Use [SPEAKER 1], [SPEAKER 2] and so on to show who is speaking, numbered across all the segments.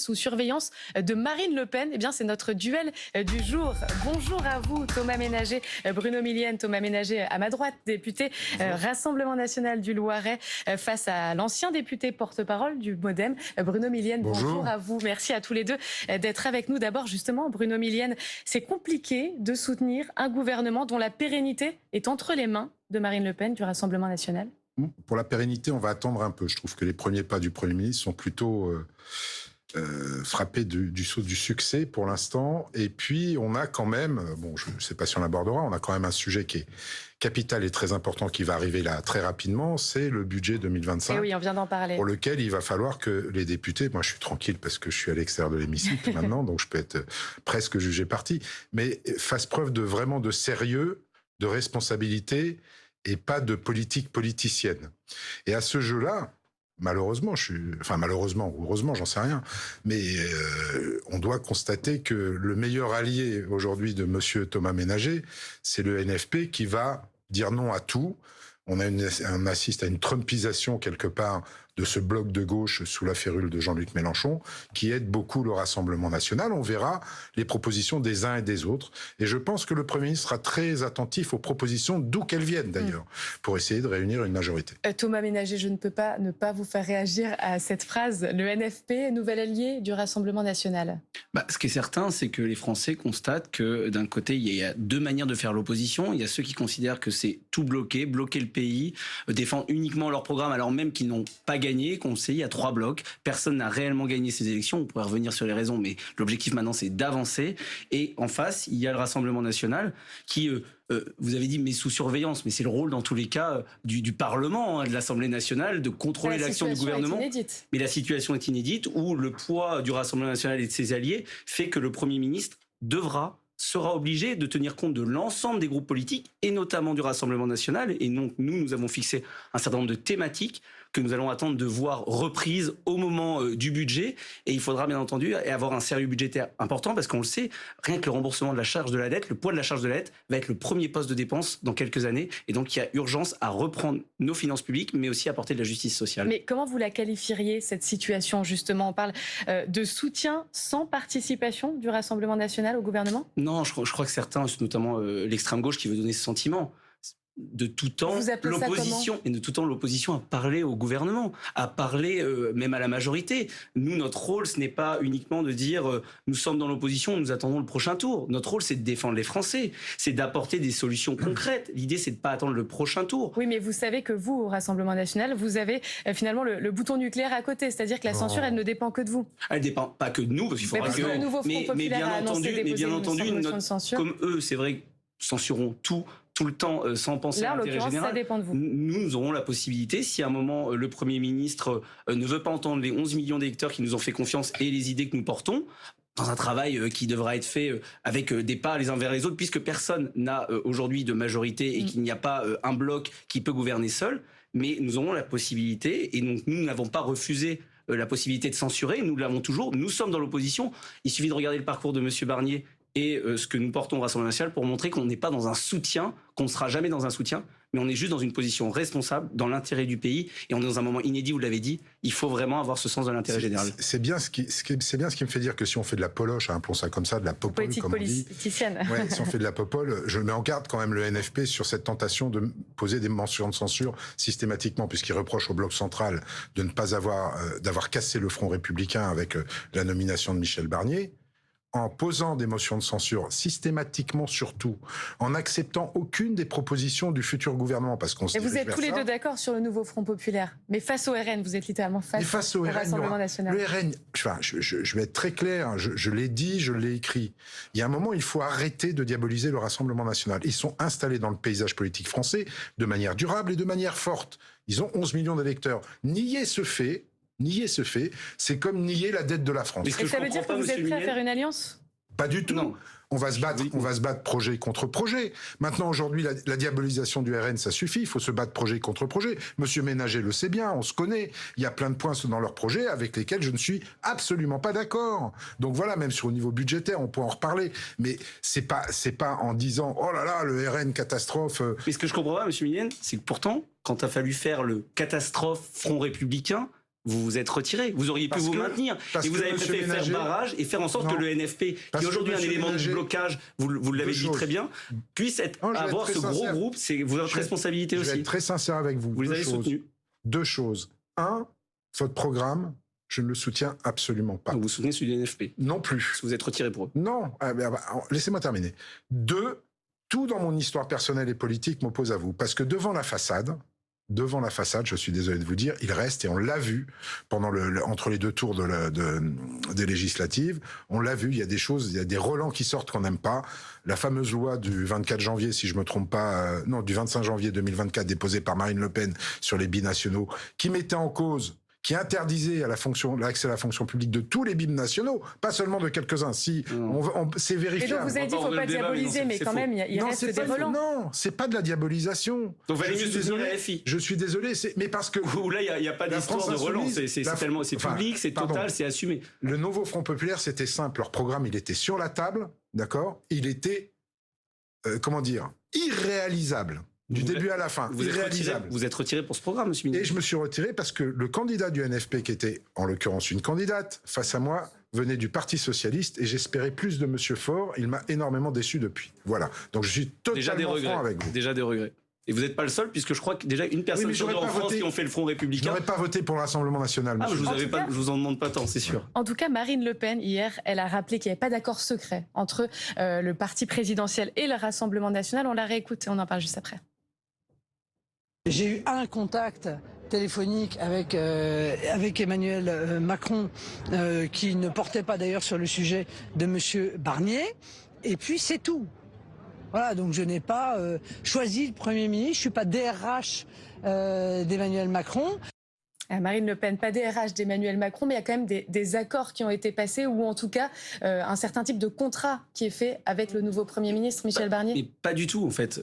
[SPEAKER 1] sous surveillance de Marine Le Pen. Eh bien, c'est notre duel du jour. Bonjour à vous, Thomas Ménager, Bruno Millienne. Thomas Ménager à ma droite, député Rassemblement National du Loiret, face à l'ancien député porte-parole du MoDem, Bruno Millienne. Bonjour à vous. Merci à tous les deux d'être avec nous. D'abord, justement, Bruno Millienne, c'est compliqué de soutenir un gouvernement dont la pérennité est entre les mains de Marine Le Pen, du Rassemblement National.
[SPEAKER 2] Pour la pérennité, on va attendre un peu. Je trouve que les premiers pas du Premier ministre sont plutôt frappés du succès pour l'instant. Et puis, on a quand même, bon, je ne sais pas si on l'abordera, on a quand même un sujet qui est capital et très important qui va arriver là très rapidement, c'est le budget 2025.
[SPEAKER 1] Et oui, on vient d'en parler.
[SPEAKER 2] Pour lequel il va falloir que les députés, moi je suis tranquille parce que je suis à l'extérieur de l'hémicycle maintenant, donc je peux être presque jugé parti, mais fassent preuve vraiment de sérieux, de responsabilité, et pas de politique politicienne. Et à ce jeu-là, malheureusement, malheureusement ou heureusement, j'en sais rien, mais on doit constater que le meilleur allié aujourd'hui de monsieur Thomas Ménager, c'est le NFP qui va dire non à tout. On assiste à une trumpisation quelque part de ce bloc de gauche sous la férule de Jean-Luc Mélenchon, qui aide beaucoup le Rassemblement national. On verra les propositions des uns et des autres. Et je pense que le Premier ministre sera très attentif aux propositions, d'où qu'elles viennent d'ailleurs, pour essayer de réunir une majorité.
[SPEAKER 1] Thomas Ménager, je ne peux pas ne pas vous faire réagir à cette phrase. Le NFP, nouvel allié du Rassemblement national.
[SPEAKER 3] Ce qui est certain, c'est que les Français constatent que d'un côté, il y a deux manières de faire l'opposition. Il y a ceux qui considèrent que c'est tout bloquer le pays, défendre uniquement leur programme alors même qu'ils n'ont pas gagné, qu'on sait, il y a 3 blocs. Personne n'a réellement gagné ces élections. On pourrait revenir sur les raisons, mais l'objectif maintenant, c'est d'avancer. Et en face, il y a le Rassemblement national qui, vous avez dit, met sous surveillance, mais c'est le rôle dans tous les cas du Parlement, de l'Assemblée nationale, de contrôler l'action du gouvernement. Mais la situation est inédite où le poids du Rassemblement national et de ses alliés fait que le Premier ministre sera obligé de tenir compte de l'ensemble des groupes politiques et notamment du Rassemblement national. Et donc, nous avons fixé un certain nombre de thématiques que nous allons attendre de voir reprises au moment du budget. Et il faudra bien entendu avoir un sérieux budgétaire important parce qu'on le sait, rien que le remboursement de la charge de la dette, le poids de la charge de la dette va être le premier poste de dépense dans quelques années. Et donc, il y a urgence à reprendre nos finances publiques, mais aussi à apporter de la justice sociale.
[SPEAKER 1] Mais comment vous la qualifieriez, cette situation, justement? On parle de soutien sans participation du Rassemblement national au gouvernement?
[SPEAKER 3] Non, je crois que certains, notamment l'extrême gauche, qui veut donner ce sentiment. De tout temps, l'opposition a parlé au gouvernement, a parlé même à la majorité. Nous, notre rôle, ce n'est pas uniquement de dire nous sommes dans l'opposition, nous attendons le prochain tour. Notre rôle, c'est de défendre les Français, c'est d'apporter des solutions concrètes. L'idée, c'est de ne pas attendre le prochain tour.
[SPEAKER 1] Oui, mais vous savez que vous, au Rassemblement national, vous avez finalement le bouton nucléaire à côté, c'est-à-dire que la censure, elle ne dépend que de vous.
[SPEAKER 3] Elle ne dépend pas que de nous, parce qu'il faudra que...
[SPEAKER 1] Le nouveau Front populaire a annoncé déposer une motion de censure.
[SPEAKER 3] Comme eux, c'est vrai, censureront tout le temps sans penser à l'intérêt général.
[SPEAKER 1] Ça dépend de vous.
[SPEAKER 3] Nous aurons la possibilité, si à un moment le Premier ministre ne veut pas entendre les 11 millions d'électeurs qui nous ont fait confiance et les idées que nous portons, dans un travail qui devra être fait avec des pas les uns vers les autres, puisque personne n'a aujourd'hui de majorité et qu'il n'y a pas un bloc qui peut gouverner seul, mais nous aurons la possibilité, et donc nous n'avons pas refusé la possibilité de censurer, nous l'avons toujours, nous sommes dans l'opposition. Il suffit de regarder le parcours de M. Barnier et ce que nous portons au Rassemblement national pour montrer qu'on n'est pas dans un soutien, qu'on ne sera jamais dans un soutien, mais on est juste dans une position responsable, dans l'intérêt du pays, et on est dans un moment inédit, vous l'avez dit, il faut vraiment avoir ce sens de l'intérêt général.
[SPEAKER 2] C'est bien ce qui me fait dire que si on fait de la poloche, appelons ça comme ça, de la popole, comme on dit.
[SPEAKER 1] Politicienne.
[SPEAKER 2] Ouais, si on fait de la popole, je mets en garde quand même le NFP sur cette tentation de poser des mentions de censure systématiquement, puisqu'il reproche au Bloc central de ne pas d'avoir cassé le front républicain avec la nomination de Michel Barnier. En posant des motions de censure systématiquement, surtout, en n'acceptant aucune des propositions du futur gouvernement, parce qu'on se dirige vers ça.
[SPEAKER 1] Et vous êtes tous les deux d'accord sur le nouveau Front populaire, mais face au RN, vous êtes littéralement face au Rassemblement national.
[SPEAKER 2] Le RN, je vais être très clair, je l'ai dit, je l'ai écrit. Il y a un moment, il faut arrêter de diaboliser le Rassemblement national. Ils sont installés dans le paysage politique français de manière durable et de manière forte. Ils ont 11 millions d'électeurs. Nier ce fait, c'est comme nier la dette de la France.
[SPEAKER 1] Et ça veut dire que vous êtes prêt à faire une alliance?
[SPEAKER 2] Pas du tout. Non. On va se battre projet contre projet. Maintenant, aujourd'hui, la diabolisation du RN, ça suffit. Il faut se battre projet contre projet. Monsieur Ménager le sait bien, on se connaît. Il y a plein de points dans leur projet avec lesquels je ne suis absolument pas d'accord. Donc voilà, même sur le niveau budgétaire, on peut en reparler. Mais c'est pas en disant oh là là, le RN catastrophe.
[SPEAKER 3] Mais ce que je comprends pas, monsieur Millienne, c'est que pourtant, quand il a fallu faire le catastrophe Front républicain, vous vous êtes retiré. Vous auriez pu vous maintenir. Et vous avez préféré faire barrage et faire en sorte que le NFP, qui est aujourd'hui un élément de blocage, vous l'avez dit très bien, puisse avoir ce gros groupe. C'est votre responsabilité aussi.
[SPEAKER 2] Je vais être très sincère avec vous.
[SPEAKER 3] Vous les avez soutenus.
[SPEAKER 2] 2 choses. 1, votre programme, je ne le soutiens absolument pas.
[SPEAKER 3] Donc vous soutenez celui du NFP?
[SPEAKER 2] Non plus.
[SPEAKER 3] Parce que vous êtes retiré pour eux?
[SPEAKER 2] Non. Laissez-moi terminer. 2, tout dans mon histoire personnelle et politique m'oppose à vous. Parce que devant la façade, je suis désolé de vous dire, il reste, et on l'a vu pendant entre les 2 tours des législatives, on l'a vu, il y a des choses, il y a des relents qui sortent qu'on n'aime pas. La fameuse loi du 24 janvier, si je me trompe pas, non, du 25 janvier 2024, déposée par Marine Le Pen sur les binationaux, qui mettait en cause, qui interdisait l'accès à la fonction publique de tous les binationaux, pas seulement de quelques-uns. Si c'est vérifiable.
[SPEAKER 1] Et donc vous avez dit qu'il ne faut pas diaboliser, mais quand même, il reste des relents.
[SPEAKER 2] Non, c'est pas de la diabolisation.
[SPEAKER 3] Donc valait mieux soutenir la FI.
[SPEAKER 2] Je suis désolé, mais parce que
[SPEAKER 3] où là il n'y a pas d'histoire de relance, c'est tellement public, c'est total, c'est assumé.
[SPEAKER 2] Le nouveau Front populaire, c'était simple. Leur programme, il était sur la table, d'accord. Il était, irréalisable. Du début à la fin, irréalisable.
[SPEAKER 3] Vous êtes retiré pour ce programme, monsieur Mignon.
[SPEAKER 2] Et je me suis retiré parce que le candidat du NFP, qui était en l'occurrence une candidate, face à moi, venait du Parti Socialiste et j'espérais plus de Monsieur Faure. Il m'a énormément déçu depuis. Voilà. Donc je suis totalement franc avec vous.
[SPEAKER 3] Déjà des regrets. Et vous n'êtes pas le seul, puisque je crois que déjà une personne sur deux en France qui ont fait le Front républicain.
[SPEAKER 2] Je n'aurais pas voté pour le Rassemblement national.
[SPEAKER 3] Ah, je vous en demande pas tant, c'est sûr.
[SPEAKER 1] En tout cas, Marine Le Pen, hier, elle a rappelé qu'il n'y avait pas d'accord secret entre le parti présidentiel et le Rassemblement national. On la réécoute et on en parle juste après.
[SPEAKER 4] J'ai eu un contact téléphonique avec Emmanuel Macron, qui ne portait pas d'ailleurs sur le sujet de Monsieur Barnier, et puis c'est tout. Voilà, donc je n'ai pas choisi le Premier ministre, je ne suis pas DRH d'Emmanuel Macron.
[SPEAKER 1] Marine Le Pen, pas DRH d'Emmanuel Macron, mais il y a quand même des accords qui ont été passés, ou en tout cas un certain type de contrat qui est fait avec le nouveau Premier ministre Michel Barnier.
[SPEAKER 3] Mais pas du tout en fait.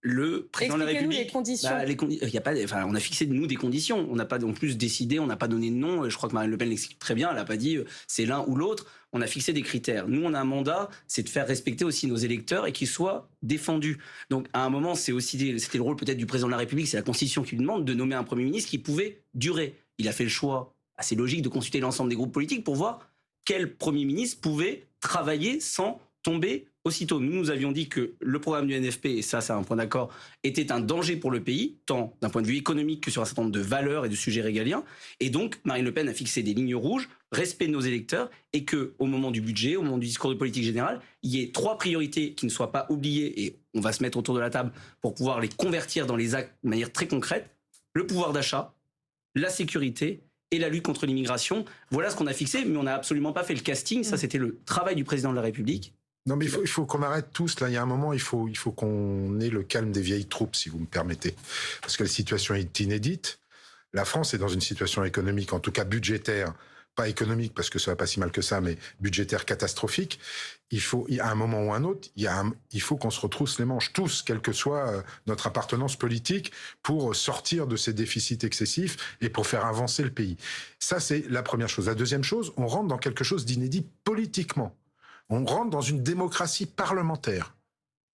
[SPEAKER 3] Le président de la République,
[SPEAKER 1] les conditions.
[SPEAKER 3] On a fixé nous des conditions. On n'a pas en plus décidé, on n'a pas donné de nom. Je crois que Marine Le Pen l'explique très bien. Elle n'a pas dit c'est l'un ou l'autre. On a fixé des critères. Nous, on a un mandat, c'est de faire respecter aussi nos électeurs et qu'ils soient défendus. Donc, à un moment, c'était le rôle peut-être du président de la République. C'est la Constitution qui lui demande de nommer un Premier ministre qui pouvait durer. Il a fait le choix assez logique de consulter l'ensemble des groupes politiques pour voir quel Premier ministre pouvait travailler sans tomber aussitôt. Nous avions dit que le programme du NFP, et ça c'est un point d'accord, était un danger pour le pays, tant d'un point de vue économique que sur un certain nombre de valeurs et de sujets régaliens. Et donc Marine Le Pen a fixé des lignes rouges, respect de nos électeurs, et qu'au moment du budget, au moment du discours de politique générale, il y ait 3 priorités qui ne soient pas oubliées, et on va se mettre autour de la table pour pouvoir les convertir dans les actes de manière très concrète: le pouvoir d'achat, la sécurité et la lutte contre l'immigration. Voilà ce qu'on a fixé, mais on n'a absolument pas fait le casting. Ça, c'était le travail du président de la République.
[SPEAKER 2] Non, mais il faut qu'on arrête tous. Là, il y a un moment, il faut qu'on ait le calme des vieilles troupes, si vous me permettez. Parce que la situation est inédite. La France est dans une situation économique, en tout cas budgétaire, pas économique parce que ça va pas si mal que ça, mais budgétaire catastrophique. Il y a un moment ou un autre, il faut qu'on se retrousse les manches tous, quelle que soit notre appartenance politique, pour sortir de ces déficits excessifs et pour faire avancer le pays. Ça, c'est la première chose. La deuxième chose, on rentre dans quelque chose d'inédit politiquement. On rentre dans une démocratie parlementaire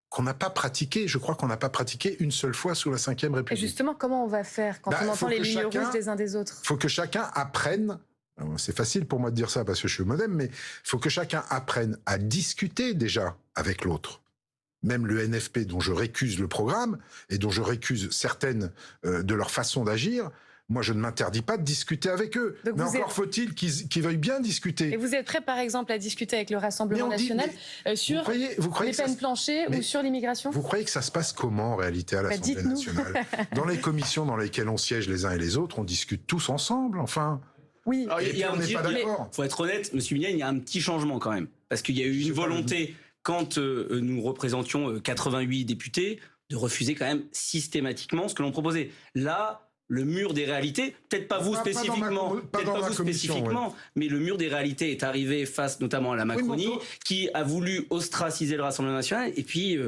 [SPEAKER 2] qu'on n'a pas pratiquée. Je crois qu'on n'a pas pratiqué une seule fois sous la Ve République.
[SPEAKER 1] Et justement, comment on va faire quand on entend les lignes rouges des uns des autres?
[SPEAKER 2] Il faut que chacun apprenne, c'est facile pour moi de dire ça parce que je suis au modem, mais il faut que chacun apprenne à discuter déjà avec l'autre. Même le NFP, dont je récuse le programme et dont je récuse certaines de leur façon d'agir, moi, je ne m'interdis pas de discuter avec eux. Donc mais encore faut-il qu'ils veuillent bien discuter.
[SPEAKER 1] Et vous êtes prêt, par exemple, à discuter avec le Rassemblement national sur les peines planchées ou sur l'immigration? Vous
[SPEAKER 2] croyez que ça se passe comment, en réalité, à l'Assemblée nationale? Dans les commissions dans lesquelles on siège les uns et les autres, on discute tous ensemble, enfin...
[SPEAKER 1] Oui,
[SPEAKER 2] on n'est pas d'accord.
[SPEAKER 3] Il faut être honnête, M. Mignon, il y a un petit changement quand même. Parce qu'il y a eu une volonté, quand nous représentions 88 députés, de refuser quand même systématiquement ce que l'on proposait. Là... Le mur des réalités, peut-être pas vous spécifiquement, mais le mur des réalités est arrivé face notamment à la Macronie, qui a voulu ostraciser le Rassemblement national, et puis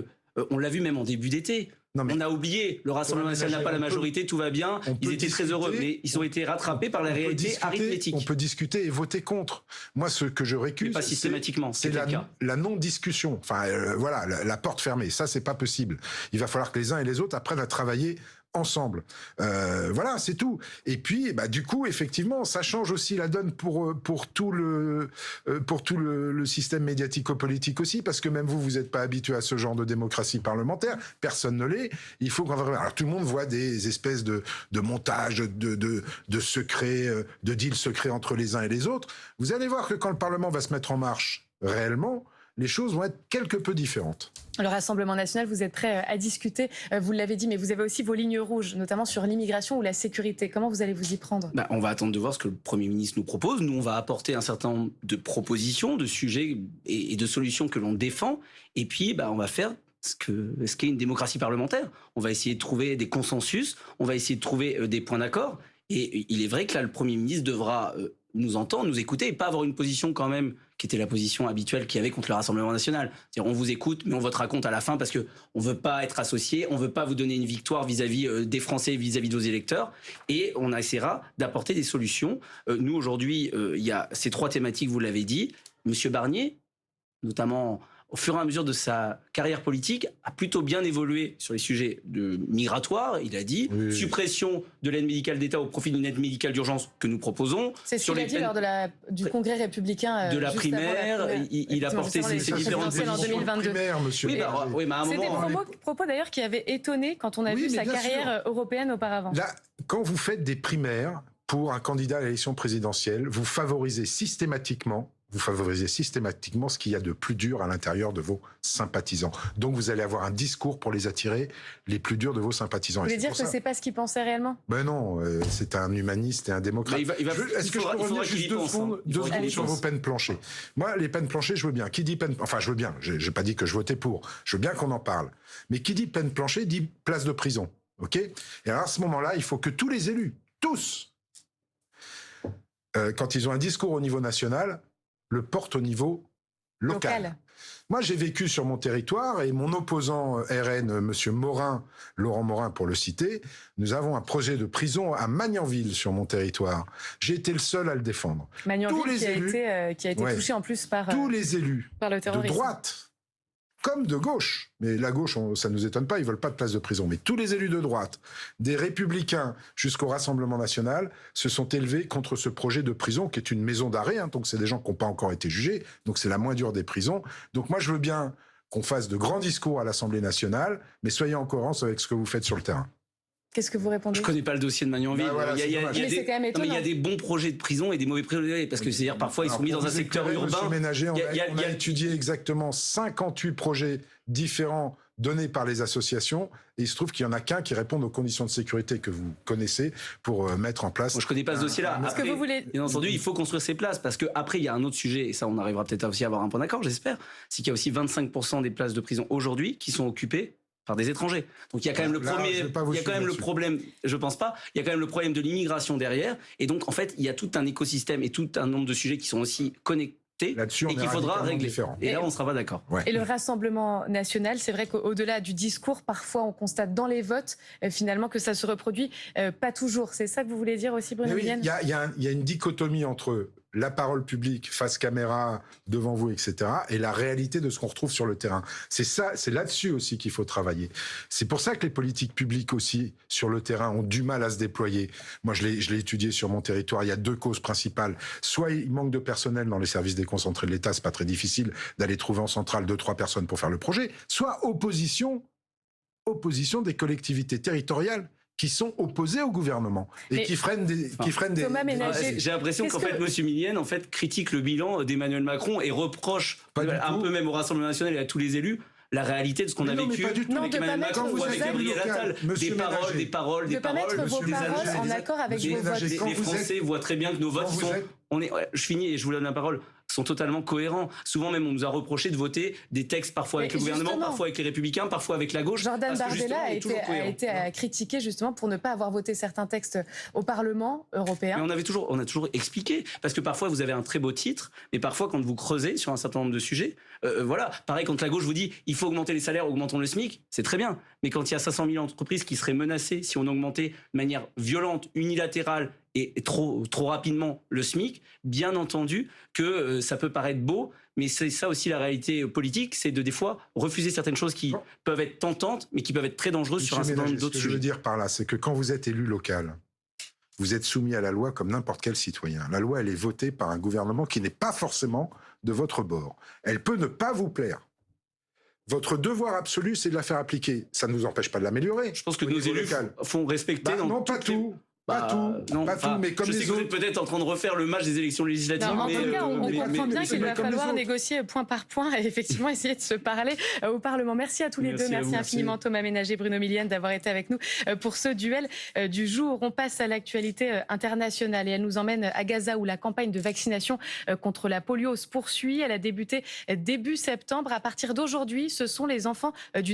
[SPEAKER 3] on l'a vu même en début d'été. On a oublié, le Rassemblement national n'a pas la majorité, tout va bien, ils étaient très heureux, mais ils ont été rattrapés par la réalité arithmétique.
[SPEAKER 2] On peut discuter et voter contre. Moi, ce que je récuse,
[SPEAKER 3] mais pas systématiquement,
[SPEAKER 2] c'est la non-discussion. Enfin, voilà, la porte fermée, ça, c'est pas possible. Il va falloir que les uns et les autres apprennent à travailler ensemble. Voilà, c'est tout. Et puis, du coup, effectivement, ça change aussi la donne pour tout le système médiatico-politique aussi, parce que même vous n'êtes pas habitué à ce genre de démocratie parlementaire. Personne ne l'est. Il faut alors tout le monde voit des espèces de montages, de secrets, de deals secrets entre les uns et les autres. Vous allez voir que quand le Parlement va se mettre en marche réellement, les choses vont être quelque peu différentes.
[SPEAKER 1] Le Rassemblement national, vous êtes prêt à discuter, vous l'avez dit, mais vous avez aussi vos lignes rouges, notamment sur l'immigration ou la sécurité. Comment vous allez vous y prendre ?
[SPEAKER 3] On va attendre de voir ce que le Premier ministre nous propose. Nous, on va apporter un certain nombre de propositions, de sujets et de solutions que l'on défend. Et puis, on va faire ce qu'est une démocratie parlementaire. On va essayer de trouver des consensus, on va essayer de trouver des points d'accord. Et il est vrai que là, le Premier ministre devra nous entendre, nous écouter et pas avoir une position quand même qui était la position habituelle qu'il y avait contre le Rassemblement national. C'est-à-dire on vous écoute, mais on votera contre à la fin parce qu'on ne veut pas être associé, on ne veut pas vous donner une victoire vis-à-vis des Français, vis-à-vis de nos électeurs. Et on essaiera d'apporter des solutions. Nous, aujourd'hui, il y a ces 3 thématiques, vous l'avez dit. Monsieur Barnier, notamment au fur et à mesure de sa carrière politique, a plutôt bien évolué sur les sujets migratoires, il a dit. Oui. Suppression de l'aide médicale d'État au profit d'une aide médicale d'urgence que nous proposons.
[SPEAKER 1] C'est ce qu'il a dit lors du congrès républicain.
[SPEAKER 3] De la primaire, il a porté ses différentes
[SPEAKER 1] positions en 2022.
[SPEAKER 2] Primaire, monsieur.
[SPEAKER 3] Oui, à un
[SPEAKER 1] c'est
[SPEAKER 3] moment,
[SPEAKER 1] des propos d'ailleurs qui avaient étonné quand on a vu sa carrière européenne auparavant.
[SPEAKER 2] Là, quand vous faites des primaires pour un candidat à l'élection présidentielle, vous favorisez systématiquement ce qu'il y a de plus dur à l'intérieur de vos sympathisants. Donc vous allez avoir un discours pour les attirer, les plus durs de vos sympathisants.
[SPEAKER 1] Vous voulez dire que c'est pas ce qu'il pensait réellement ?
[SPEAKER 2] Ben non, c'est un humaniste et un démocrate. Est-ce que je peux revenir juste 2 secondes sur vos peines planchées ? Moi, les peines planchées, je veux bien. Qui dit peine... Enfin, je veux bien. J'ai pas dit que je votais pour. Je veux bien qu'on en parle. Mais qui dit peine planchée dit place de prison. OK ? Et alors à ce moment-là, il faut que tous les élus, tous, quand ils ont un discours au niveau national, le porte au niveau local. Moi, j'ai vécu sur mon territoire et mon opposant RN, monsieur Morin, Laurent Morin pour le citer, nous avons un projet de prison à Magnanville sur mon territoire. J'ai été le seul à le défendre.
[SPEAKER 1] Magnanville qui a été touché en plus par
[SPEAKER 2] tous les élus
[SPEAKER 1] par le terrorisme.
[SPEAKER 2] De droite comme de gauche, mais la gauche, ça ne nous étonne pas, ils veulent pas de place de prison, mais tous les élus de droite, des Républicains jusqu'au Rassemblement national, se sont élevés contre ce projet de prison qui est une maison d'arrêt, donc c'est des gens qui n'ont pas encore été jugés, donc c'est la moins dure des prisons. Donc moi je veux bien qu'on fasse de grands discours à l'Assemblée nationale, mais soyez en cohérence avec ce que vous faites sur le terrain.
[SPEAKER 1] Qu'est-ce que vous répondez ?
[SPEAKER 3] Je connais pas le dossier de Magnanville.
[SPEAKER 2] Voilà,
[SPEAKER 3] il y a des bons projets de prison et des mauvais projets, parce que c'est-à-dire parfois ils sont mis dans un secteur urbain.
[SPEAKER 2] Monsieur Ménager, on a étudié exactement 58 projets différents donnés par les associations, et il se trouve qu'il y en a qu'un qui répond aux conditions de sécurité que vous connaissez pour mettre en place.
[SPEAKER 3] Moi, je connais pas ce dossier-là.
[SPEAKER 1] Est-ce que vous voulez...
[SPEAKER 3] Bien entendu, il faut construire ces places, parce que après il y a un autre sujet, et ça on arrivera peut-être aussi à avoir un point d'accord, j'espère, c'est qu'il y a aussi 25% des places de prison aujourd'hui qui sont occupées par des étrangers. Donc il y a quand même le problème, je pense pas, il y a quand même le problème de l'immigration derrière, et donc en fait il y a tout un écosystème et tout un nombre de sujets qui sont aussi connectés et qu'il faudra régler. Et là on sera pas d'accord.
[SPEAKER 2] Ouais.
[SPEAKER 1] Et le Rassemblement national, c'est vrai qu'au-delà du discours, parfois on constate dans les votes finalement que ça se reproduit pas toujours. C'est ça que vous voulez dire aussi, Bruno Millienne ?
[SPEAKER 2] Il y a une dichotomie entre la parole publique, face caméra, devant vous, etc., et la réalité de ce qu'on retrouve sur le terrain. C'est ça, c'est là-dessus aussi qu'il faut travailler. C'est pour ça que les politiques publiques aussi, sur le terrain, ont du mal à se déployer. Moi, je l'ai étudié sur mon territoire. Il y a 2 causes principales. Soit il manque de personnel dans les services déconcentrés de l'État, c'est pas très difficile d'aller trouver en centrale 2-3 personnes pour faire le projet. Soit opposition des collectivités territoriales qui sont opposés au gouvernement et qui freinent des...
[SPEAKER 3] J'ai l'impression qu'en fait, M. Millienne critique le bilan d'Emmanuel Macron et reproche un peu même au Rassemblement national et à tous les les la réalité de ce qu'on a vécu avec Emmanuel Macron ou avec Gabriel Attal. Des paroles.
[SPEAKER 1] De ne pas mettre vos paroles en accord avec vos votes.
[SPEAKER 3] Les Français voient très bien que nos votes sont... Je finis et je vous donne la parole. Sont totalement cohérents. Souvent même, on nous a reproché de voter des textes parfois avec le gouvernement, parfois avec les Républicains, parfois avec la gauche.
[SPEAKER 1] Jordan Bardella a été critiqué justement pour ne pas avoir voté certains textes au Parlement européen.
[SPEAKER 3] Mais on a toujours expliqué, parce que parfois vous avez un très beau titre, mais parfois quand vous creusez sur un certain nombre de sujets, pareil, quand la gauche vous dit il faut augmenter les salaires, augmentons le SMIC, c'est très bien. Mais quand il y a 500 000 entreprises qui seraient menacées si on augmentait de manière violente, unilatérale et trop rapidement le SMIC, bien entendu que ça peut paraître beau, mais c'est ça aussi la réalité politique, c'est de des fois refuser certaines choses qui peuvent être tentantes, mais qui peuvent être très dangereuses sur un certain nombre d'autres
[SPEAKER 2] sujets. Ce que je veux
[SPEAKER 3] sujets.
[SPEAKER 2] dire par là, c'est que quand vous êtes élu local, vous êtes soumis à la loi comme n'importe quel citoyen. La loi, elle est votée par un gouvernement qui n'est pas forcément de votre bord. Elle peut ne pas vous plaire. Votre devoir absolu, c'est de la faire appliquer. Ça ne vous empêche pas de l'améliorer.
[SPEAKER 3] Je pense que
[SPEAKER 2] au
[SPEAKER 3] nos
[SPEAKER 2] niveau
[SPEAKER 3] élus
[SPEAKER 2] local.
[SPEAKER 3] font respecter
[SPEAKER 2] Bah,
[SPEAKER 3] dans
[SPEAKER 2] non, pas
[SPEAKER 3] toutes les-
[SPEAKER 2] tout. Pas tout, mais comme
[SPEAKER 3] je sais
[SPEAKER 2] les
[SPEAKER 3] que vous
[SPEAKER 2] autres.
[SPEAKER 3] êtes peut-être en train de refaire le match des élections législatives.
[SPEAKER 1] Non, en
[SPEAKER 3] mais,
[SPEAKER 1] tout cas, on
[SPEAKER 3] mais-
[SPEAKER 1] comprend bien
[SPEAKER 2] mais-
[SPEAKER 1] qu'il va
[SPEAKER 2] comme les
[SPEAKER 1] falloir
[SPEAKER 2] autres.
[SPEAKER 1] négocier point par point et effectivement essayer de se parler au Parlement. Merci à tous les
[SPEAKER 3] Merci
[SPEAKER 1] deux.
[SPEAKER 3] à
[SPEAKER 1] Merci
[SPEAKER 3] vous.
[SPEAKER 1] infiniment Thomas Ménager, Bruno Millienne d'avoir été avec nous pour ce duel du jour. On passe à l'actualité internationale et elle nous emmène à Gaza où la campagne de vaccination contre la polio se poursuit. Elle a débuté début septembre. À partir d'aujourd'hui, ce sont les enfants du